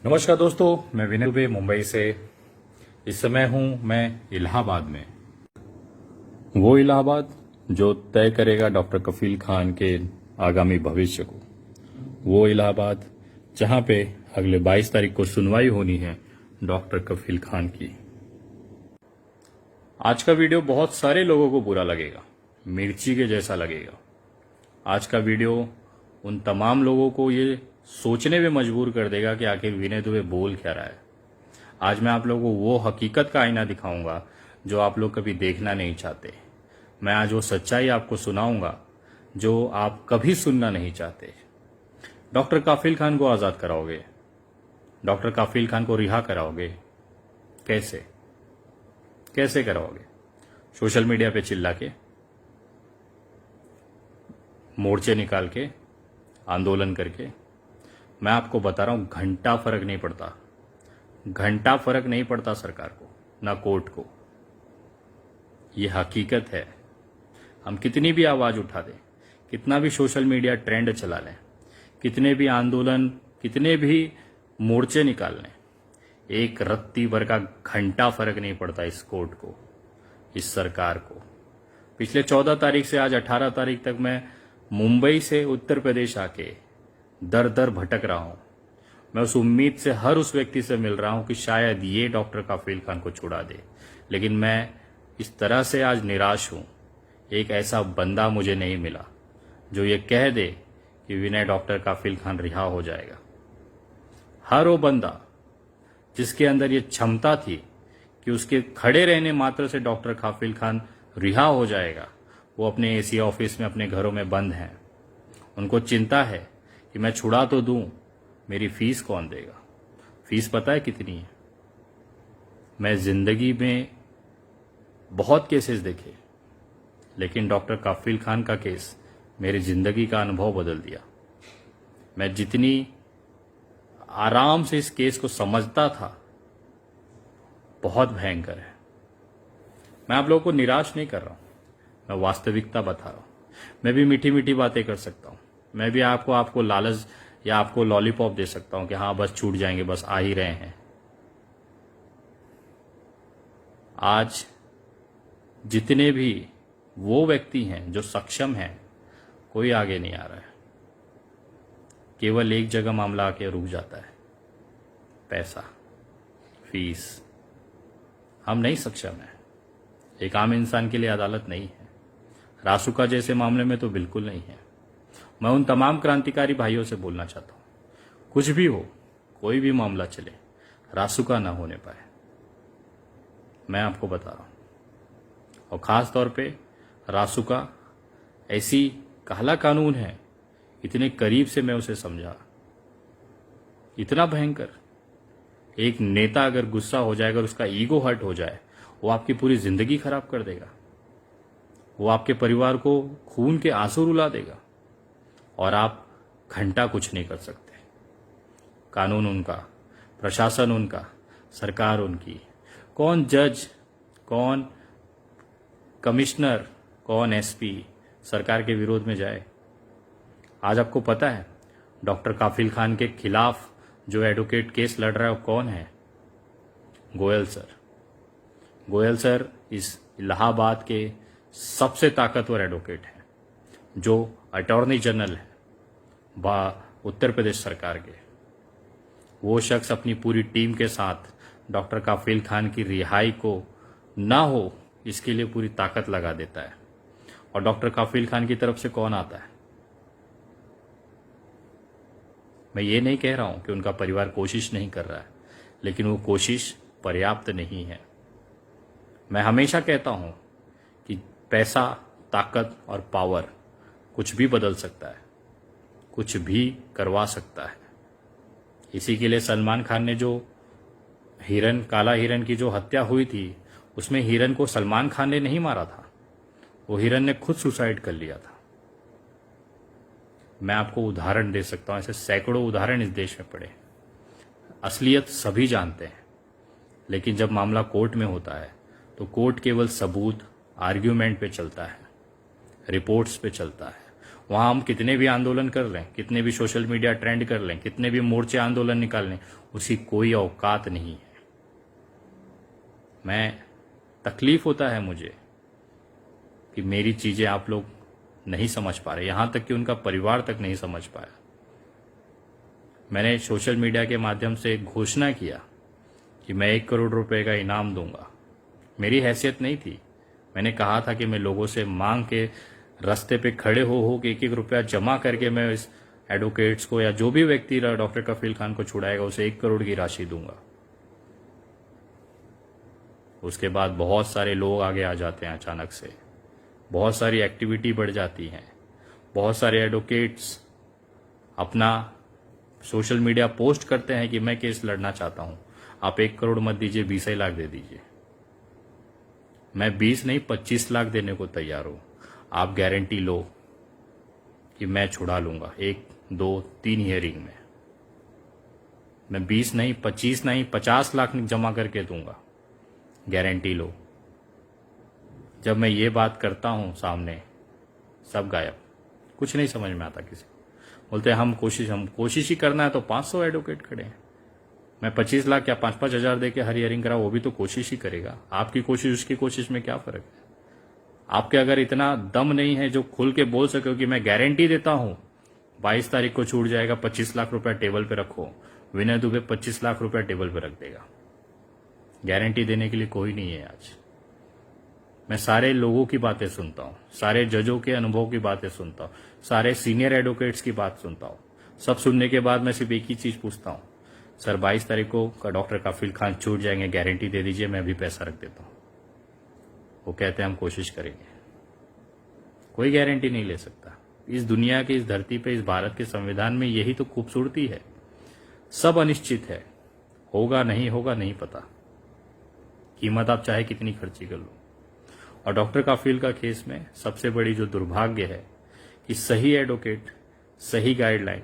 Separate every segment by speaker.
Speaker 1: नमस्कार दोस्तों, मैं विनय दुबे मुंबई से। इस समय हूं मैं इलाहाबाद में। वो इलाहाबाद जो तय करेगा डॉक्टर कफील खान के आगामी भविष्य को। वो इलाहाबाद जहां पे अगले 22 तारीख को सुनवाई होनी है डॉक्टर कफील खान की। आज का वीडियो बहुत सारे लोगों को बुरा लगेगा, मिर्ची के जैसा लगेगा। आज का वीडियो उन तमाम लोगों को ये सोचने में मजबूर कर देगा कि आखिर विनय दुबे बोल क्या रहा है। आज मैं आप लोगों को वो हकीकत का आईना दिखाऊंगा जो आप लोग कभी देखना नहीं चाहते। मैं आज वो सच्चाई आपको सुनाऊंगा जो आप कभी सुनना नहीं चाहते। डॉक्टर काफिल खान को आजाद कराओगे, डॉक्टर काफिल खान को रिहा कराओगे, कैसे कैसे कराओगे? सोशल मीडिया पे चिल्ला के, मोर्चे निकाल के, आंदोलन करके? मैं आपको बता रहा हूं, घंटा फर्क नहीं पड़ता, घंटा फर्क नहीं पड़ता सरकार को ना कोर्ट को। ये हकीकत है। हम कितनी भी आवाज उठा दें, कितना भी सोशल मीडिया ट्रेंड चला लें, कितने भी आंदोलन, कितने भी मोर्चे निकाल लें, एक रत्ती भर का घंटा फर्क नहीं पड़ता इस कोर्ट को, इस सरकार को। पिछले 14 तारीख से आज 18 तारीख तक मैं मुंबई से उत्तर प्रदेश आके दर दर भटक रहा हूं। मैं उस उम्मीद से हर उस व्यक्ति से मिल रहा हूं कि शायद ये डॉक्टर काफिल खान को छुड़ा दे, लेकिन मैं इस तरह से आज निराश हूं। एक ऐसा बंदा मुझे नहीं मिला जो ये कह दे कि विनय डॉक्टर काफिल खान रिहा हो जाएगा। हर वो बंदा जिसके अंदर ये क्षमता थी कि उसके खड़े रहने मात्र से डॉक्टर काफिल खान रिहा हो जाएगा, वो अपने एसी ऑफिस में अपने घरों में बंद हैं। उनको चिंता है कि मैं छुड़ा तो दूं, मेरी फीस कौन देगा? फीस पता है कितनी है? मैं जिंदगी में बहुत केसेस देखे, लेकिन डॉक्टर काफिल खान का केस मेरी जिंदगी का अनुभव बदल दिया। मैं जितनी आराम से इस केस को समझता था, बहुत भयंकर है। मैं आप लोगों को निराश नहीं कर रहा हूं, मैं वास्तविकता बता रहा हूं। मैं भी मीठी मीठी बातें कर सकता हूं, मैं भी आपको लालच या आपको लॉलीपॉप दे सकता हूं कि हाँ बस छूट जाएंगे, बस आ ही रहे हैं। आज जितने भी वो व्यक्ति हैं जो सक्षम हैं, कोई आगे नहीं आ रहा है। केवल एक जगह मामला आके रुक जाता है, पैसा, फीस। हम नहीं सक्षम हैं। एक आम इंसान के लिए अदालत नहीं है। रासुका जैसे मामले में तो बिल्कुल नहीं है। मैं उन तमाम क्रांतिकारी भाइयों से बोलना चाहता हूं, कुछ भी हो, कोई भी मामला चले, रासुका ना होने पाए। मैं आपको बता रहा हूं। और खास तौर पे रासुका ऐसी काला कानून है, इतने करीब से मैं उसे समझा, इतना भयंकर। एक नेता अगर गुस्सा हो जाए, अगर उसका ईगो हर्ट हो जाए, वो आपकी पूरी जिंदगी खराब कर देगा। वो आपके परिवार को खून के आंसू रुला देगा और आप घंटा कुछ नहीं कर सकते। कानून उनका, प्रशासन उनका, सरकार उनकी। कौन जज, कौन कमिश्नर, कौन एसपी सरकार के विरोध में जाए? आज आपको पता है डॉक्टर काफिल खान के खिलाफ जो एडवोकेट केस लड़ रहा है वो कौन है? गोयल सर। गोयल सर इस इलाहाबाद के सबसे ताकतवर एडवोकेट हैं, जो अटॉर्नी जनरल है उत्तर प्रदेश सरकार के। वो शख्स अपनी पूरी टीम के साथ डॉक्टर काफिल खान की रिहाई को ना हो, इसके लिए पूरी ताकत लगा देता है। और डॉक्टर काफिल खान की तरफ से कौन आता है? मैं ये नहीं कह रहा हूं कि उनका परिवार कोशिश नहीं कर रहा है, लेकिन वो कोशिश पर्याप्त नहीं है। मैं हमेशा कहता हूं कि पैसा, ताकत और पावर कुछ भी बदल सकता है, कुछ भी करवा सकता है। इसी के लिए सलमान खान ने जो हिरन, काला हिरन की जो हत्या हुई थी, उसमें हिरन को सलमान खान ने नहीं मारा था, वो हिरन ने खुद सुसाइड कर लिया था। मैं आपको उदाहरण दे सकता हूं, ऐसे सैकड़ों उदाहरण इस देश में पड़े। असलियत सभी जानते हैं, लेकिन जब मामला कोर्ट में होता है तो कोर्ट केवल सबूत, आर्ग्यूमेंट पे चलता है, रिपोर्ट्स पे चलता है। वहां हम कितने भी आंदोलन कर लें, कितने भी सोशल मीडिया ट्रेंड कर लें, कितने भी मोर्चे आंदोलन निकाल लें, उसकी कोई औकात नहीं है। तकलीफ होता है मुझे कि मेरी चीजें आप लोग नहीं समझ पा रहे, यहां तक कि उनका परिवार तक नहीं समझ पाया। मैंने सोशल मीडिया के माध्यम से एक घोषणा किया कि मैं 1 करोड़ रुपए का इनाम दूंगा। मेरी हैसियत नहीं थी। मैंने कहा था कि मैं लोगों से मांग के रास्ते पे खड़े हो के 1-1 रुपया जमा करके मैं इस एडवोकेट्स को या जो भी व्यक्ति डॉक्टर कफील खान को छुड़ाएगा उसे 1 करोड़ की राशि दूंगा। उसके बाद बहुत सारे लोग आगे आ जाते हैं अचानक से, बहुत सारी एक्टिविटी बढ़ जाती हैं, बहुत सारे एडवोकेट्स अपना सोशल मीडिया पोस्ट करते हैं कि मैं केस लड़ना चाहता हूं, आप 1 करोड़ मत दीजिए, 20 लाख दे दीजिए। मैं 20 नहीं 25 लाख देने को तैयार हूं। आप गारंटी लो कि मैं छुड़ा लूंगा 1, 2, 3 हियरिंग में। मैं 20 नहीं 25 नहीं 50 लाख जमा करके दूंगा, गारंटी लो। जब मैं ये बात करता हूं सामने, सब गायब, कुछ नहीं समझ में आता किसी। बोलते हैं हम कोशिश ही करना है तो 500 एडवोकेट खड़े हैं। मैं 25 लाख या 5-5 हजार दे के हर हियरिंग करा, वो भी तो कोशिश ही करेगा। आपकी कोशिश उसकी कोशिश में क्या फर्क है? आपके अगर इतना दम नहीं है जो खुल के बोल सके कि मैं गारंटी देता हूं 22 तारीख को छूट जाएगा, 25 लाख रुपया टेबल पे रखो, विनय दुबे 25 लाख रुपया टेबल पे रख देगा। गारंटी देने के लिए कोई नहीं है आज। मैं सारे लोगों की बातें सुनता हूं, सारे जजों के अनुभव की बातें सुनता हूं, सारे सीनियर एडवोकेट्स की बात सुनता हूं। सब सुनने के बाद मैं सिर्फ एक ही चीज पूछता हूं, सर 22 तारीख को डॉक्टर कफील खान छूट जाएंगे, गारंटी दे दीजिए, मैं भी पैसा रख देता हूं। वो कहते हैं हम कोशिश करेंगे। कोई गारंटी नहीं ले सकता। इस दुनिया की, इस धरती पे, इस भारत के संविधान में यही तो खूबसूरती है। सब अनिश्चित है, होगा नहीं होगा नहीं पता, कीमत आप चाहे कितनी खर्ची कर लो। और डॉक्टर कफील का केस में सबसे बड़ी जो दुर्भाग्य है कि सही एडवोकेट, सही गाइडलाइन,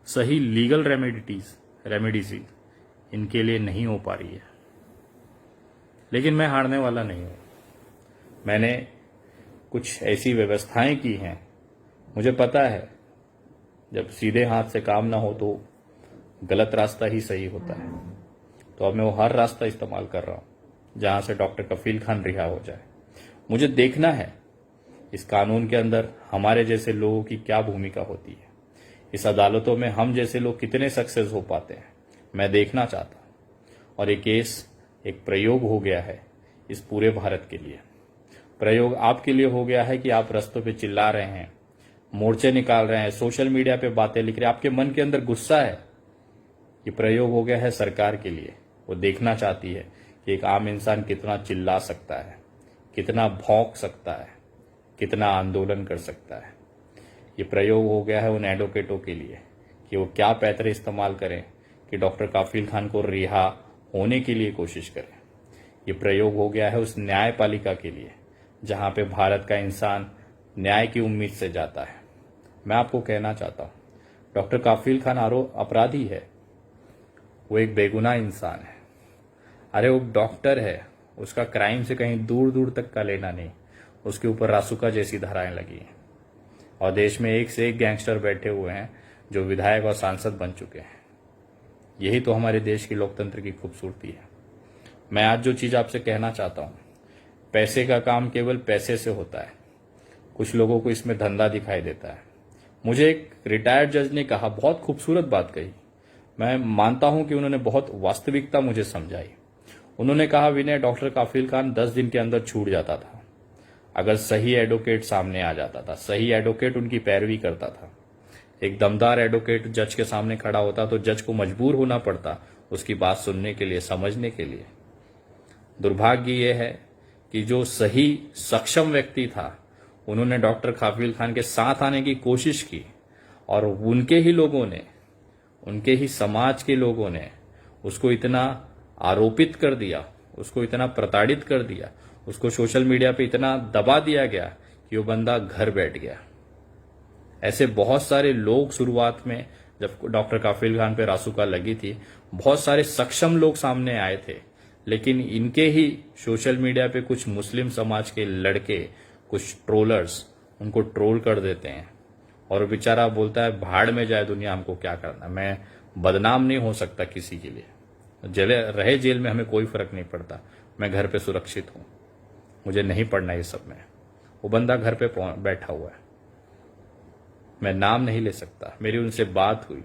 Speaker 1: सही लीगल रेमेडीज इनके लिए नहीं हो पा रही है। लेकिन मैं हारने वाला नहीं हूं। मैंने कुछ ऐसी व्यवस्थाएं की हैं, मुझे पता है जब सीधे हाथ से काम ना हो तो गलत रास्ता ही सही होता है। तो अब मैं वो हर रास्ता इस्तेमाल कर रहा हूं जहां से डॉक्टर कफील खान रिहा हो जाए। मुझे देखना है इस कानून के अंदर हमारे जैसे लोगों की क्या भूमिका होती है, इस अदालतों में हम जैसे लोग कितने सक्सेस हो पाते हैं, मैं देखना चाहता हूं। और ये केस एक प्रयोग हो गया है इस पूरे भारत के लिए। प्रयोग आपके लिए हो गया है कि आप रास्तों पे चिल्ला रहे हैं, मोर्चे निकाल रहे हैं, सोशल मीडिया पे बातें लिख रहे हैं, आपके मन के अंदर गुस्सा है। ये प्रयोग हो गया है सरकार के लिए। वो देखना चाहती है कि एक आम इंसान कितना चिल्ला सकता है, कितना भौंक सकता है, कितना आंदोलन कर सकता है। ये प्रयोग हो गया है उन एडवोकेटों के लिए कि वो क्या पैतरे इस्तेमाल करें कि डॉक्टर कफील खान को रिहा होने के लिए कोशिश करें। ये प्रयोग हो गया है उस न्यायपालिका के लिए जहां पे भारत का इंसान न्याय की उम्मीद से जाता है। मैं आपको कहना चाहता हूं, डॉक्टर कफील खान अपराधी है, वो एक बेगुनाह इंसान है। अरे वो डॉक्टर है, उसका क्राइम से कहीं दूर दूर तक का लेना नहीं। उसके ऊपर रासुका जैसी धाराएं लगी हैं और देश में एक से एक गैंगस्टर बैठे हुए हैं जो विधायक और सांसद बन चुके हैं। यही तो हमारे देश की लोकतंत्र की खूबसूरती है। मैं आज जो चीज आपसे कहना चाहता हूं, पैसे का काम केवल पैसे से होता है। कुछ लोगों को इसमें धंधा दिखाई देता है। मुझे एक रिटायर्ड जज ने कहा, बहुत खूबसूरत बात कही, मैं मानता हूं कि उन्होंने बहुत वास्तविकता मुझे समझाई। उन्होंने कहा, विनय, डॉक्टर कफील खान 10 दिन के अंदर छूट जाता था अगर सही एडवोकेट सामने आ जाता था, सही एडवोकेट उनकी पैरवी करता था। एक दमदार एडवोकेट जज के सामने खड़ा होता तो जज को मजबूर होना पड़ता उसकी बात सुनने के लिए, समझने के लिए। दुर्भाग्य यह है कि जो सही सक्षम व्यक्ति था, उन्होंने डॉक्टर कफील खान के साथ आने की कोशिश की और उनके ही लोगों ने, उनके ही समाज के लोगों ने उसको इतना आरोपित कर दिया, उसको इतना प्रताड़ित कर दिया, उसको सोशल मीडिया पे इतना दबा दिया गया कि वो बंदा घर बैठ गया। ऐसे बहुत सारे लोग शुरुआत में जब डॉक्टर कफील खान पे रासुका लगी थी, बहुत सारे सक्षम लोग सामने आए थे, लेकिन इनके ही सोशल मीडिया पे कुछ मुस्लिम समाज के लड़के, कुछ ट्रोलर्स उनको ट्रोल कर देते हैं और वो बेचारा बोलता है भाड़ में जाए दुनिया, हमको क्या करना। मैं बदनाम नहीं हो सकता किसी के लिए। रहे जेल में हमें कोई फर्क नहीं पड़ता, मैं घर पे सुरक्षित हूं, मुझे नहीं पढ़ना ये सब में। वो बंदा घर पे बैठा हुआ है, मैं नाम नहीं ले सकता। मेरी उनसे बात हुई,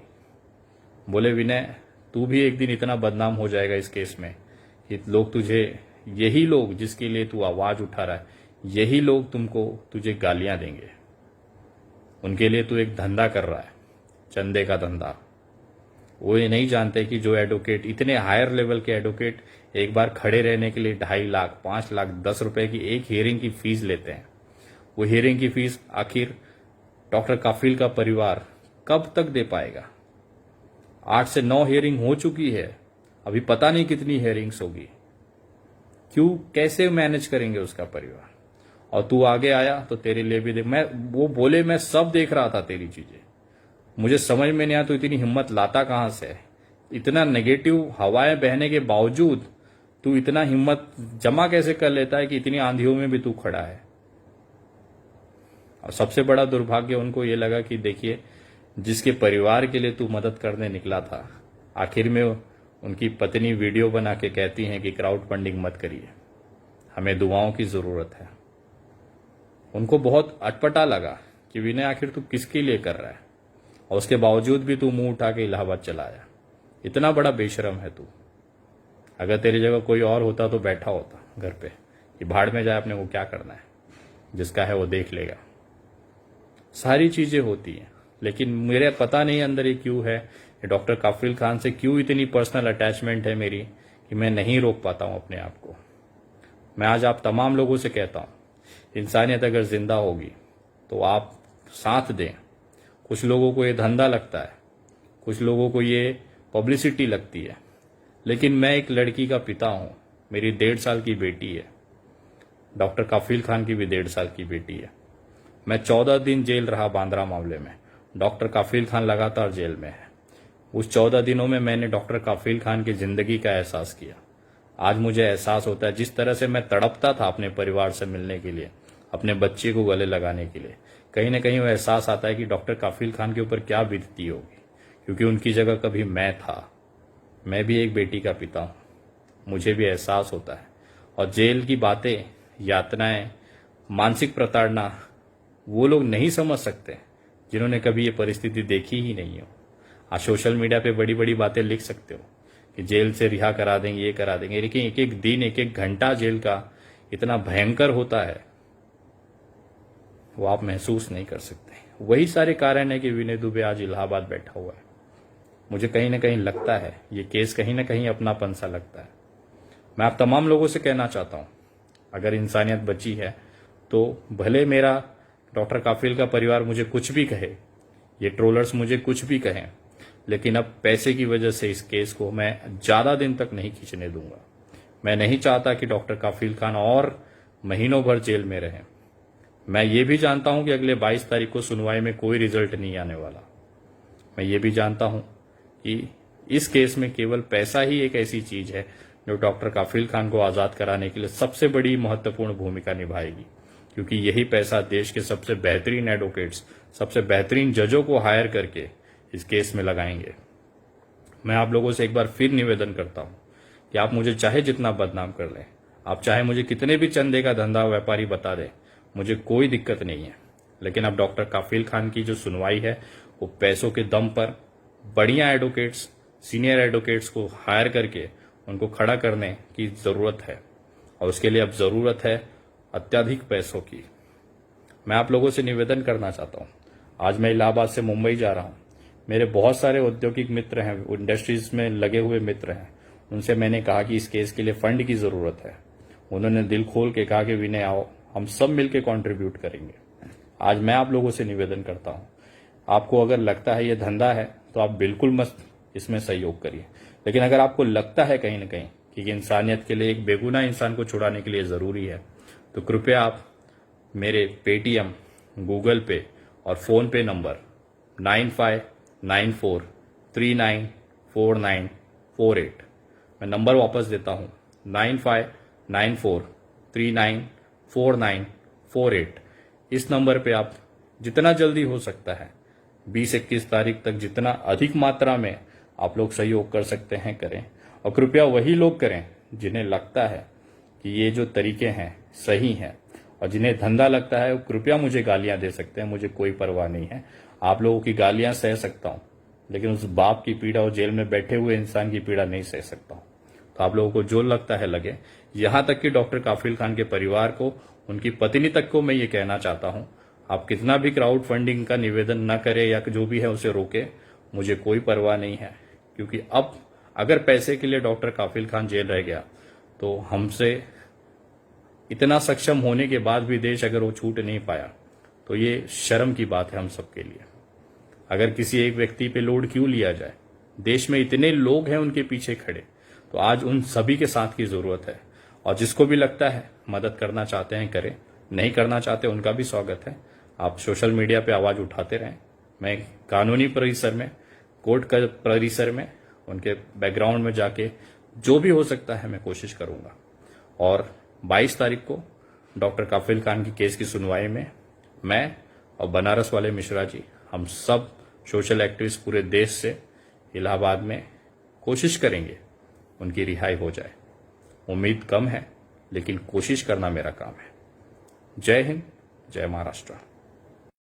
Speaker 1: बोले विनय तू भी एक दिन इतना बदनाम हो जाएगा इस केस में कि लोग तुझे, यही लोग जिसके लिए तू आवाज उठा रहा है, यही लोग तुझे गालियां देंगे। उनके लिए तू एक धंधा कर रहा है, चंदे का धंधा। वो ये नहीं जानते कि जो एडवोकेट, इतने हायर लेवल के एडवोकेट एक बार खड़े रहने के लिए 2.5 लाख 5 लाख 10 रुपए की एक हियरिंग की फीस लेते हैं। वो हियरिंग की फीस आखिर डॉक्टर काफिल का परिवार कब तक दे पाएगा? 8 से 9 हियरिंग हो चुकी है, अभी पता नहीं कितनी हियरिंग्स होगी। क्यों, कैसे मैनेज करेंगे उसका परिवार? और तू आगे आया तो तेरे लिए भी देख, वो बोले मैं सब देख रहा था तेरी चीजें, मुझे समझ में नहीं आया तो इतनी हिम्मत लाता कहां से? इतना नेगेटिव हवाएं बहने के बावजूद तू इतना हिम्मत जमा कैसे कर लेता है कि इतनी आंधियों में भी तू खड़ा है? और सबसे बड़ा दुर्भाग्य उनको ये लगा कि देखिए, जिसके परिवार के लिए तू मदद करने निकला था, आखिर में उनकी पत्नी वीडियो बना के कहती हैं कि क्राउड फंडिंग मत करिए, हमें दुआओं की जरूरत है। उनको बहुत अटपटा लगा कि विनय आखिर तू किसके लिए कर रहा है, और उसके बावजूद भी तू मुंह उठा के इलाहाबाद चला आया। इतना बड़ा बेशरम है तू। अगर तेरी जगह कोई और होता तो बैठा होता घर पे कि भाड़ में जाए, अपने को क्या करना है, जिसका है वो देख लेगा। सारी चीजें होती हैं, लेकिन मेरे पता नहीं अंदर ये क्यों है, डॉक्टर काफिल खान से क्यों इतनी पर्सनल अटैचमेंट है मेरी कि मैं नहीं रोक पाता हूं अपने आप को। मैं आज आप तमाम लोगों से कहता हूं, इंसानियत अगर जिंदा होगी तो आप साथ दें। कुछ लोगों को ये धंधा लगता है, कुछ लोगों को ये पब्लिसिटी लगती है, लेकिन मैं एक लड़की का पिता हूं, मेरी 1.5 साल की बेटी है, डॉक्टर काफिल खान की भी 1.5 साल की बेटी है। मैं 14 दिन जेल रहा बांद्रा मामले में, डॉक्टर काफिल खान लगातार जेल में है। उस 14 दिनों में मैंने डॉक्टर काफिल खान की जिंदगी का एहसास किया। आज मुझे एहसास होता है, जिस तरह से मैं तड़पता था अपने परिवार से मिलने के लिए, अपने बच्चे को गले लगाने के लिए, कहीं ना कहीं वो एहसास आता है कि डॉक्टर काफिल खान के ऊपर क्या बीतती होगी, क्योंकि उनकी जगह कभी मैं था। मैं भी एक बेटी का पिता हूं, मुझे भी एहसास होता है। और जेल की बातें, यातनाएं, मानसिक प्रताड़ना वो लोग नहीं समझ सकते जिन्होंने कभी ये परिस्थिति देखी ही नहीं हो। आज सोशल मीडिया पे बड़ी बड़ी बातें लिख सकते हो कि जेल से रिहा करा देंगे, ये करा देंगे, लेकिन एक एक दिन, एक एक घंटा जेल का इतना भयंकर होता है, वो आप महसूस नहीं कर सकते। वही सारे कारण है कि विनय दुबे आज इलाहाबाद बैठा हुआ है। मुझे कहीं ना कहीं लगता है ये केस कहीं ना कहीं अपनापन सा लगता है। मैं आप तमाम लोगों से कहना चाहता हूं, अगर इंसानियत बची है तो भले मेरा डॉक्टर काफिल का परिवार मुझे कुछ भी कहे, ये ट्रोलर्स मुझे कुछ भी कहें, लेकिन अब पैसे की वजह से इस केस को मैं ज्यादा दिन तक नहीं खींचने दूंगा। मैं नहीं चाहता कि डॉक्टर काफिल खान और महीनों भर जेल में रहे। मैं ये भी जानता हूं कि अगले 22 तारीख को सुनवाई में कोई रिजल्ट नहीं आने वाला। मैं ये भी जानता हूं कि इस केस में केवल पैसा ही एक ऐसी चीज है जो डॉक्टर काफिल खान को आजाद कराने के लिए सबसे बड़ी महत्वपूर्ण भूमिका निभाएगी, क्योंकि यही पैसा देश के सबसे बेहतरीन एडवोकेट्स, सबसे बेहतरीन जजों को हायर करके इस केस में लगाएंगे। मैं आप लोगों से एक बार फिर निवेदन करता हूं कि आप मुझे चाहे जितना बदनाम कर लें, आप चाहे मुझे कितने भी चंदे का धंधा व्यापारी बता दें, मुझे कोई दिक्कत नहीं है, लेकिन अब डॉक्टर काफिल खान की जो सुनवाई है वो पैसों के दम पर बढ़िया एडवोकेट्स, सीनियर एडवोकेट्स को हायर करके उनको खड़ा करने की जरूरत है, और उसके लिए अब जरूरत है अत्यधिक पैसों की। मैं आप लोगों से निवेदन करना चाहता हूं, आज मैं इलाहाबाद से मुंबई जा रहा हूं। मेरे बहुत सारे औद्योगिक मित्र हैं, इंडस्ट्रीज में लगे हुए मित्र हैं, उनसे मैंने कहा कि इस केस के लिए फंड की जरूरत है। उन्होंने दिल खोल के कहा कि विनय आओ, हम सब मिलकर कंट्रीब्यूट करेंगे। आज मैं आप लोगों से निवेदन करता हूं, आपको अगर लगता है ये धंधा है तो आप बिल्कुल मत इसमें सहयोग करिए, लेकिन अगर आपको लगता है कहीं ना कहीं कि इंसानियत के लिए, एक बेगुनाह इंसान को छुड़ाने के लिए जरूरी है, तो कृपया आप मेरे पेटीएम, गूगल पे और फोन पे नंबर 9594394948, मैं नंबर वापस देता हूं 9594394948, इस नंबर पे आप जितना जल्दी हो सकता है 20-21 तारीख तक जितना अधिक मात्रा में आप लोग सहयोग कर सकते हैं करें। और कृपया वही लोग करें जिन्हें लगता है कि ये जो तरीके हैं सही हैं, और जिन्हें धंधा लगता है वो कृपया मुझे गालियां दे सकते हैं, मुझे कोई परवाह नहीं है। आप लोगों की गालियां सह सकता हूं, लेकिन उस बाप की पीड़ा और जेल में बैठे हुए इंसान की पीड़ा नहीं सह सकता हूं। तो आप लोगों को जो लगता है लगे। यहां तक कि डॉक्टर काफिल खान के परिवार को, उनकी पत्नी तक को मैं ये कहना चाहता हूं, आप कितना भी क्राउड फंडिंग का निवेदन न करें या जो भी है उसे रोके, मुझे कोई परवाह नहीं है। क्योंकि अब अगर पैसे के लिए डॉक्टर काफिल खान जेल रह गया तो हमसे इतना सक्षम होने के बाद भी देश अगर वो छूट नहीं पाया तो ये शर्म की बात है हम सबके लिए। अगर किसी एक व्यक्ति पे लोड क्यों लिया जाए, देश में इतने लोग हैं उनके पीछे खड़े, तो आज उन सभी के साथ की जरूरत है। और जिसको भी लगता है मदद करना चाहते हैं करें, नहीं करना चाहते उनका भी स्वागत है। आप सोशल मीडिया पे आवाज उठाते रहें। मैं कानूनी परिसर में, कोर्ट का परिसर में, उनके बैकग्राउंड में जाके जो भी हो सकता है मैं कोशिश करूंगा। और 22 तारीख को डॉक्टर काफिल खान की केस की सुनवाई में मैं और बनारस वाले मिश्रा जी, हम सब सोशल एक्टिविस्ट पूरे देश से इलाहाबाद में कोशिश करेंगे उनकी रिहाई हो जाए। उम्मीद कम है, लेकिन कोशिश करना मेरा काम है। जय हिंद, जय महाराष्ट्र।